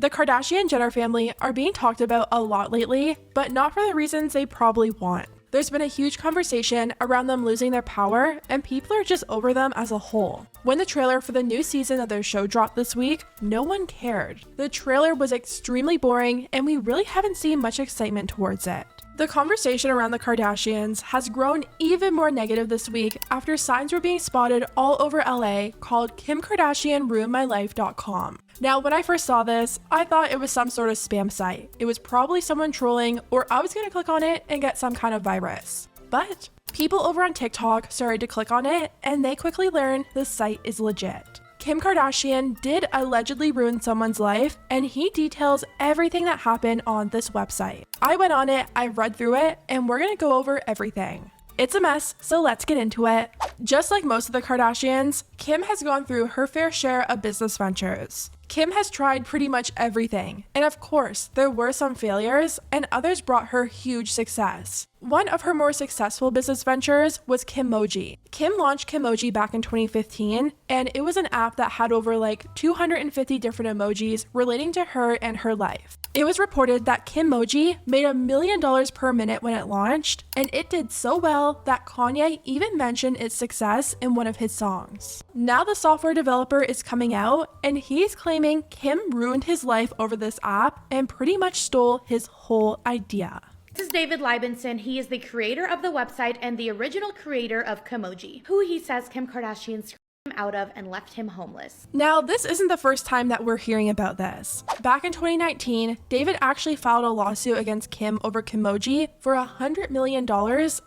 The Kardashian-Jenner family are being talked about a lot lately, but not for the reasons they probably want. There's been a huge conversation around them losing their power, and people are just over them as a whole. When the trailer for the new season of their show dropped this week, no one cared. The trailer was extremely boring, and we really haven't seen much excitement towards it. The conversation around the Kardashians has grown even more negative this week after signs were being spotted all over LA called Kim Kardashian RUINEDMyLife.com. Now, when I first saw this, I thought it was some sort of spam site. It was probably someone trolling, or I was gonna click on it and get some kind of virus. But people over on TikTok started to click on it, and they quickly learned the site is legit. Kim Kardashian did allegedly ruin someone's life, and he details everything that happened on this website. I went on it, I read through it, and we're gonna go over everything. It's a mess, so let's get into it. Just like most of the Kardashians, Kim has gone through her fair share of business ventures. Kim has tried pretty much everything, and of course, there were some failures, and others brought her huge success. One of her more successful business ventures was Kimoji. Kim launched Kimoji back in 2015, and it was an app that had over like 250 different emojis relating to her and her life. It was reported that Kimoji made $1 million per minute when it launched, and it did so well that Kanye even mentioned its success in one of his songs. Now the software developer is coming out, and he's claiming Kim ruined his life over this app and pretty much stole his whole idea. This is David Libenson. He is the creator of the website and the original creator of Kimoji, who he says Kim Kardashian screwed him out of and left him homeless. Now, this isn't the first time that we're hearing about this. Back in 2019, David actually filed a lawsuit against Kim over Kimoji for $100 million,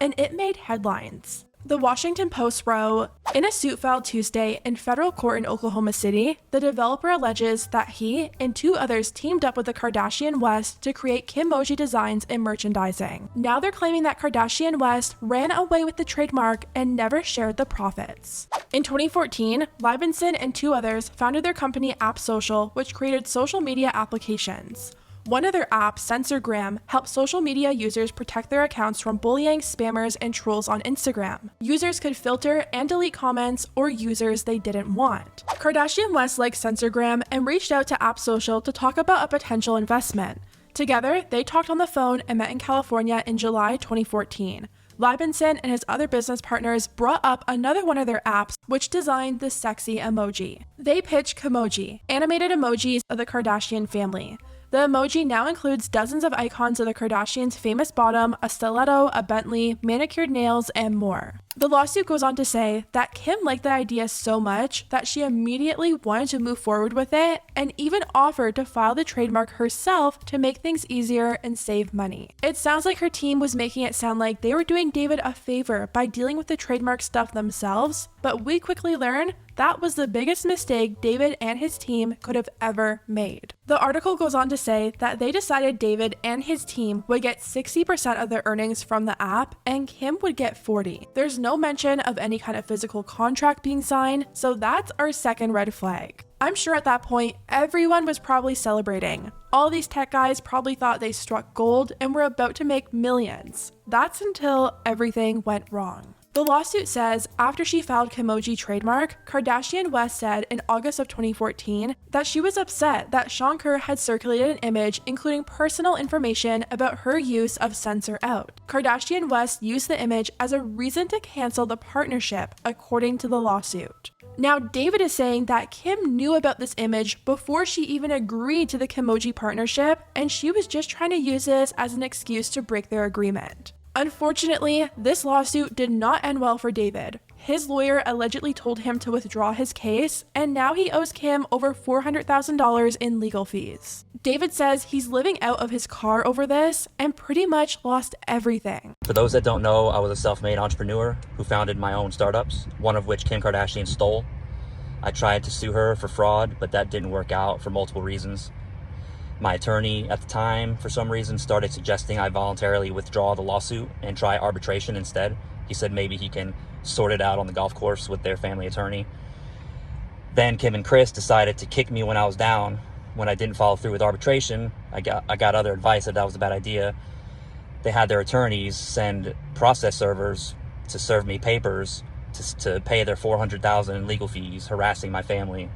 and it made headlines. The Washington Post wrote, in a suit filed Tuesday in federal court in Oklahoma City, the developer alleges that he and two others teamed up with the Kardashian West to create Kimoji designs and merchandising. Now they're claiming that Kardashian West ran away with the trademark and never shared the profits. In 2014, Libenson and two others founded their company App Social, which created social media applications. One of their apps, Censorgram, helps social media users protect their accounts from bullying, spammers, and trolls on Instagram. Users could filter and delete comments or users they didn't want. Kardashian West liked Censorgram and reached out to App Social to talk about a potential investment. Together, they talked on the phone and met in California in July 2014. Libenson and his other business partners brought up another one of their apps, which designed the sexy emoji. They pitched Kimoji, animated emojis of the Kardashian family. The emoji now includes dozens of icons of the Kardashians' famous bottom, a stiletto, a Bentley, manicured nails, and more. The lawsuit goes on to say that Kim liked the idea so much that she immediately wanted to move forward with it and even offered to file the trademark herself to make things easier and save money. It sounds like her team was making it sound like they were doing David a favor by dealing with the trademark stuff themselves, but we quickly learned that was the biggest mistake David and his team could have ever made. The article goes on to say that they decided David and his team would get 60% of their earnings from the app and Kim would get 40%. There's no mention of any kind of physical contract being signed, so that's our second red flag. I'm sure at that point, everyone was probably celebrating. All these tech guys probably thought they struck gold and were about to make millions. That's until everything went wrong. The lawsuit says after she filed Kimoji trademark, Kardashian West said in August of 2014 that she was upset that Shankar had circulated an image including personal information about her use of Censor Out. Kardashian West used the image as a reason to cancel the partnership, according to the lawsuit. Now, David is saying that Kim knew about this image before she even agreed to the Kimoji partnership, and she was just trying to use this as an excuse to break their agreement. Unfortunately, this lawsuit did not end well for David. His lawyer allegedly told him to withdraw his case, and now he owes Kim over $400,000 in legal fees. David says he's living out of his car over this and pretty much lost everything. For those that don't know, I was a self-made entrepreneur who founded my own startups, one of which Kim Kardashian stole. I tried to sue her for fraud, but that didn't work out for multiple reasons. My attorney at the time, for some reason, started suggesting I voluntarily withdraw the lawsuit and try arbitration instead. He said maybe he can sort it out on the golf course with their family attorney. Then Kim and Chris decided to kick me when I was down. When I didn't follow through with arbitration, I got other advice that was a bad idea. They had their attorneys send process servers to serve me papers to pay their $400,000 in legal fees, harassing my family.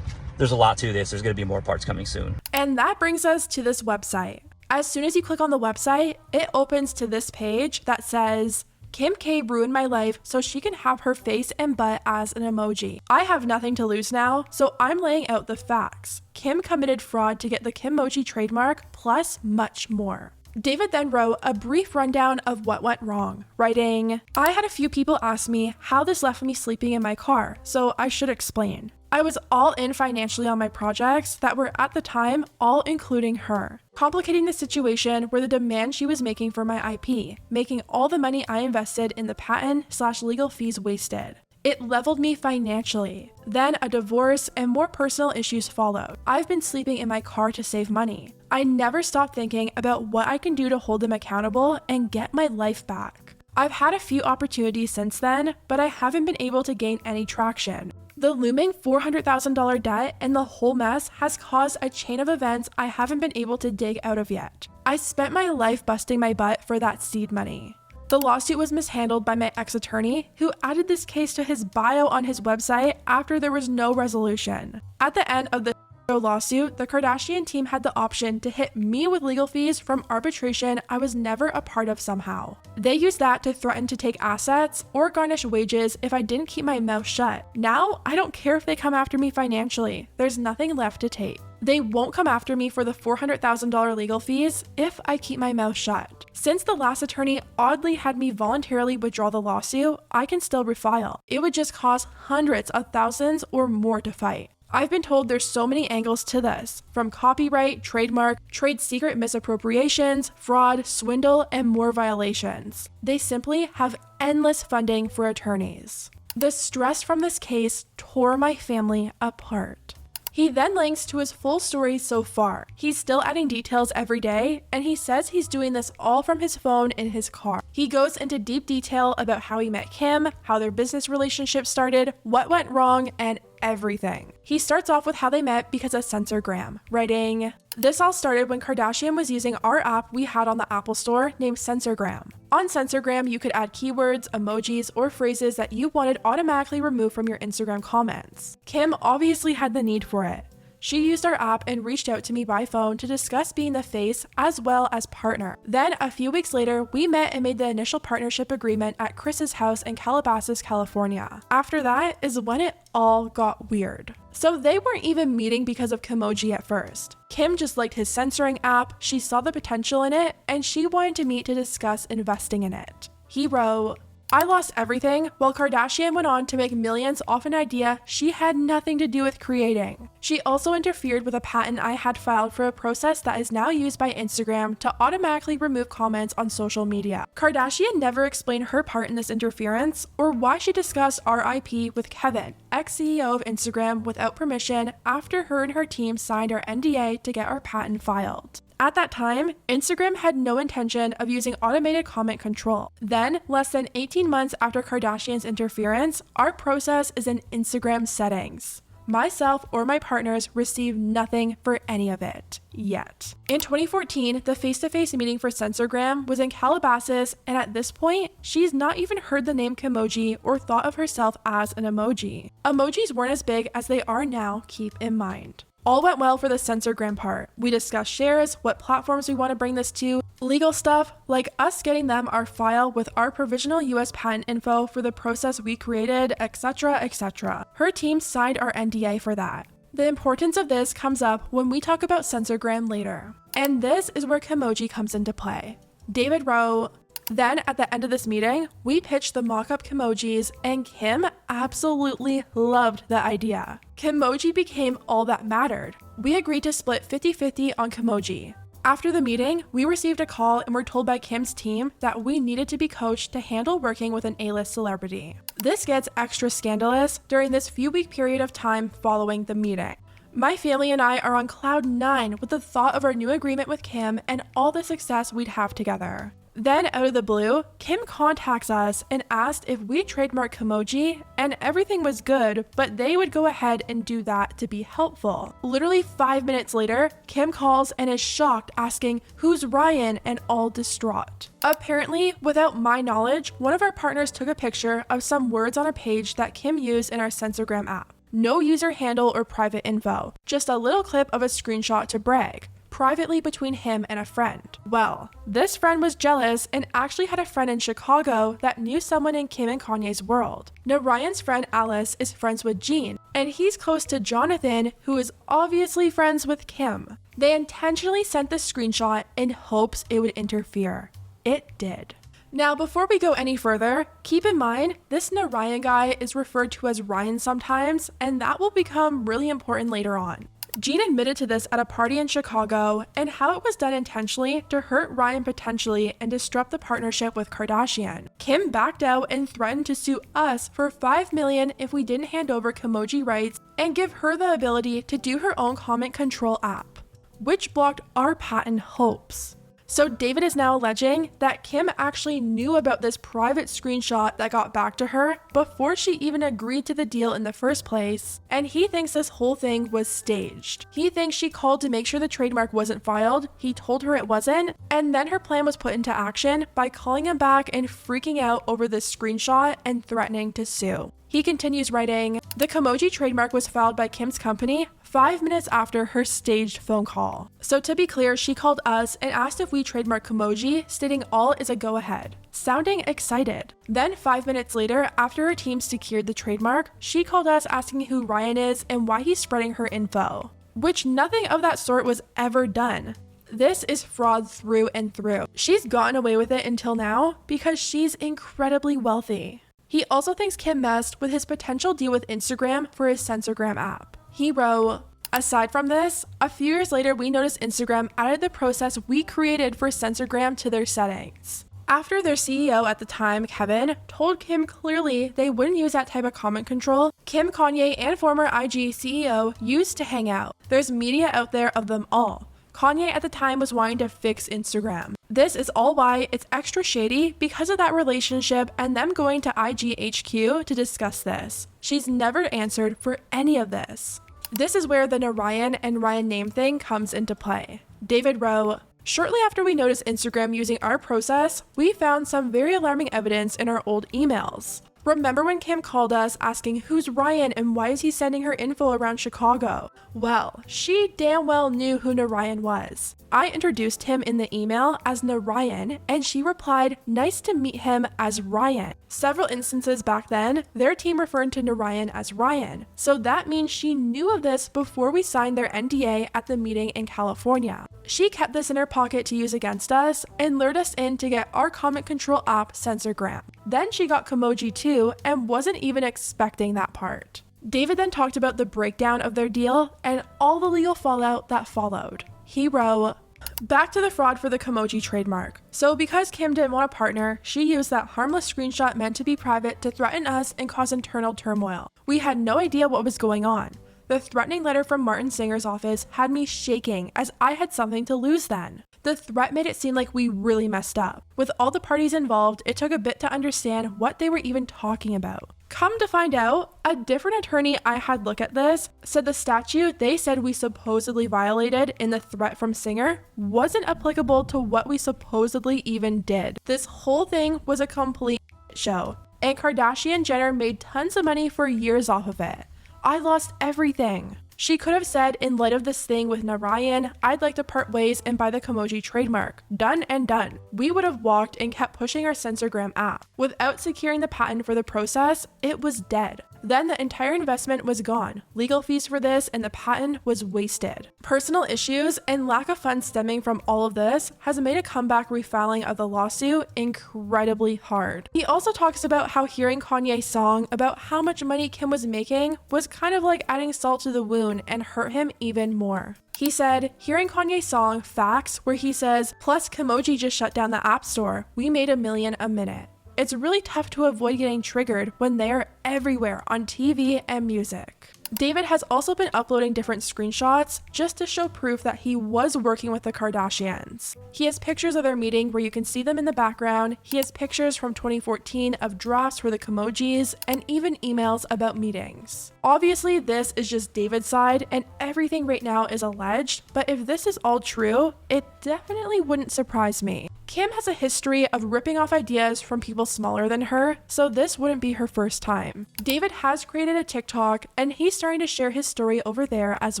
There's a lot to this. There's going to be more parts coming soon. And that brings us to this website. As soon as you click on the website, it opens to this page that says, Kim K ruined my life so she can have her face and butt as an emoji. I have nothing to lose now, so I'm laying out the facts. Kim committed fraud to get the Kimoji trademark, plus much more. David then wrote a brief rundown of what went wrong, writing, I had a few people ask me how this left me sleeping in my car, so I should explain. I was all in financially on my projects that were at the time all including her, complicating the situation were the demand she was making for my IP, making all the money I invested in the patent/legal fees wasted. It leveled me financially. Then a divorce and more personal issues followed. I've been sleeping in my car to save money. I never stopped thinking about what I can do to hold them accountable and get my life back. I've had a few opportunities since then, but I haven't been able to gain any traction. The looming $400,000 debt and the whole mess has caused a chain of events I haven't been able to dig out of yet. I spent my life busting my butt for that seed money. The lawsuit was mishandled by my ex-attorney, who added this case to his bio on his website after there was no resolution. At the end of the lawsuit, the Kardashian team had the option to hit me with legal fees from arbitration I was never a part of somehow. They used that to threaten to take assets or garnish wages if I didn't keep my mouth shut. Now, I don't care if they come after me financially. There's nothing left to take. They won't come after me for the $400,000 legal fees if I keep my mouth shut. Since the last attorney oddly had me voluntarily withdraw the lawsuit, I can still refile. It would just cost hundreds of thousands or more to fight. I've been told there's so many angles to this, from copyright, trademark, trade secret misappropriations, fraud, swindle, and more violations. They simply have endless funding for attorneys. The stress from this case tore my family apart. He then links to his full story so far. He's still adding details every day, and he says he's doing this all from his phone in his car. He goes into deep detail about how he met Kim, how their business relationship started, what went wrong, and everything. He starts off with how they met because of Censorgram, writing, "This all started when Kardashian was using our app we had on the Apple Store named Censorgram. On Censorgram, you could add keywords, emojis, or phrases that you wanted automatically removed from your Instagram comments. Kim obviously had the need for it. She used our app and reached out to me by phone to discuss being the face as well as partner. Then a few weeks later, we met and made the initial partnership agreement at Chris's house in Calabasas, California. After that is when it all got weird. So they weren't even meeting because of Kimoji at first. Kim just liked his censoring app, she saw the potential in it, and she wanted to meet to discuss investing in it." He wrote, "I lost everything while Kardashian went on to make millions off an idea she had nothing to do with creating. She also interfered with a patent I had filed for a process that is now used by Instagram to automatically remove comments on social media. Kardashian never explained her part in this interference or why she discussed our IP with Kevin, ex-CEO of Instagram, without permission after her and her team signed our NDA to get our patent filed. At that time, Instagram had no intention of using automated comment control. Then, less than 18 months after Kardashian's interference, our process is in Instagram settings. Myself or my partners received nothing for any of it, yet." In 2014, the face-to-face meeting for Censorgram was in Calabasas, and at this point, she's not even heard the name Kimoji or thought of herself as an emoji. Emojis weren't as big as they are now, keep in mind. All went well for the Censorgram part. We discussed shares, what platforms we want to bring this to, legal stuff, like us getting them our file with our provisional US patent info for the process we created, etc., etc. Her team signed our NDA for that. The importance of this comes up when we talk about Censorgram later. And this is where Kimoji comes into play. David wrote, "Then at the end of this meeting, we pitched the mock-up Kimojis and Kim absolutely loved the idea. Kimoji became all that mattered. We agreed to split 50-50 on Kimoji. After the meeting, we received a call and were told by Kim's team that we needed to be coached to handle working with an A-list celebrity. This gets extra scandalous during this few-week period of time following the meeting. My family and I are on cloud 9 with the thought of our new agreement with Kim and all the success we'd have together. Then, out of the blue, Kim contacts us and asked if we trademark Kimoji, and everything was good, but they would go ahead and do that to be helpful. Literally 5 minutes later, Kim calls and is shocked, asking, 'Who's Ryan?' and all distraught. Apparently, without my knowledge, one of our partners took a picture of some words on a page that Kim used in our Censorgram app. No user handle or private info, just a little clip of a screenshot to brag, privately between him and a friend. Well, this friend was jealous and actually had a friend in Chicago that knew someone in Kim and Kanye's world. Now, Ryan's friend Alice is friends with Gene, and he's close to Jonathan, who is obviously friends with Kim. They intentionally sent this screenshot in hopes it would interfere. It did. Now, before we go any further, keep in mind, this Narayan guy is referred to as Ryan sometimes, and that will become really important later on. Gene admitted to this at a party in Chicago and how it was done intentionally to hurt Ryan potentially and disrupt the partnership with Kardashian. Kim backed out and threatened to sue us for $5 million if we didn't hand over Kimoji rights and give her the ability to do her own comment control app, which blocked our patent hopes. So David is now alleging that Kim actually knew about this private screenshot that got back to her before she even agreed to the deal in the first place, and he thinks this whole thing was staged. He thinks she called to make sure the trademark wasn't filed, he told her it wasn't, and then her plan was put into action by calling him back and freaking out over this screenshot and threatening to sue. He continues writing, "The Kimoji trademark was filed by Kim's company 5 minutes after her staged phone call. So to be clear, she called us and asked if we trademark Kimoji, stating all is a go-ahead, sounding excited. Then 5 minutes later, after her team secured the trademark, she called us asking who Ryan is and why he's spreading her info, which nothing of that sort was ever done. This is fraud through and through. She's gotten away with it until now because she's incredibly wealthy." He also thinks Kim messed with his potential deal with Instagram for his Censorgram app. He wrote, "Aside from this, a few years later we noticed Instagram added the process we created for Censorgram to their settings. After their CEO at the time, Kevin, told Kim clearly they wouldn't use that type of comment control, Kim, Kanye, and former IG CEO used to hang out. There's media out there of them all. Kanye at the time was wanting to fix Instagram. This is all why it's extra shady because of that relationship and them going to IGHQ to discuss this. She's never answered for any of this." This is where the Narayan and Ryan name thing comes into play. David wrote, "Shortly after we noticed Instagram using our process, we found some very alarming evidence in our old emails. Remember when Kim called us asking who's Ryan and why is he sending her info around Chicago? Well, she damn well knew who Narayan was. I introduced him in the email as Narayan and she replied, 'Nice to meet him,' as Ryan. Several instances back then, their team referred to Narayan as Ryan. So that means she knew of this before we signed their NDA at the meeting in California. She kept this in her pocket to use against us and lured us in to get our comment control app Censorgram. Then she got Kimoji too and wasn't even expecting that part." David then talked about the breakdown of their deal and all the legal fallout that followed. He wrote, "Back to the fraud for the Kimoji trademark. So because Kim didn't want a partner, she used that harmless screenshot meant to be private to threaten us and cause internal turmoil. We had no idea what was going on. The threatening letter from Martin Singer's office had me shaking as I had something to lose then. The threat made it seem like we really messed up. With all the parties involved, it took a bit to understand what they were even talking about. Come to find out, a different attorney I had look at this said the statute they said we supposedly violated in the threat from Singer wasn't applicable to what we supposedly even did. This whole thing was a complete show, and Kardashian Jenner made tons of money for years off of it. I lost everything. She could have said, in light of this thing with Narayan, I'd like to part ways and buy the Kimoji trademark. Done and done. We would have walked and kept pushing our Censorgram app. Without securing the patent for the process, it was dead. Then the entire investment was gone. Legal fees for this and the patent was wasted. Personal issues and lack of funds stemming from all of this has made a comeback refiling of the lawsuit incredibly hard. He also talks about how hearing Kanye's song about how much money Kim was making was kind of like adding salt to the wound and hurt him even more. He said, hearing Kanye's song, Facts, where he says, plus Kimoji just shut down the app store, we made $1 million a minute. It's really tough to avoid getting triggered when they are everywhere on TV and music. David has also been uploading different screenshots just to show proof that he was working with the Kardashians. He has pictures of their meeting where you can see them in the background. He has pictures from 2014 of drafts for the Kimojis and even emails about meetings. Obviously, this is just David's side and everything right now is alleged, but if this is all true, it definitely wouldn't surprise me. Kim has a history of ripping off ideas from people smaller than her, so this wouldn't be her first time. David has created a TikTok, and he's starting to share his story over there as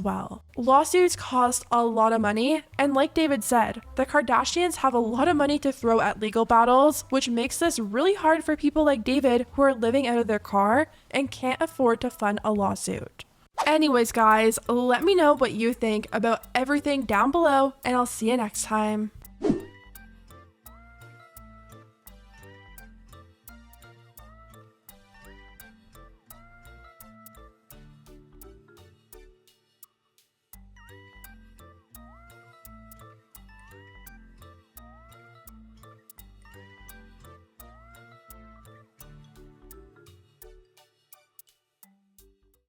well. Lawsuits cost a lot of money, and like David said, the Kardashians have a lot of money to throw at legal battles, which makes this really hard for people like David who are living out of their car and can't afford to fund a lawsuit. Anyways guys, let me know what you think about everything down below, and I'll see you next time.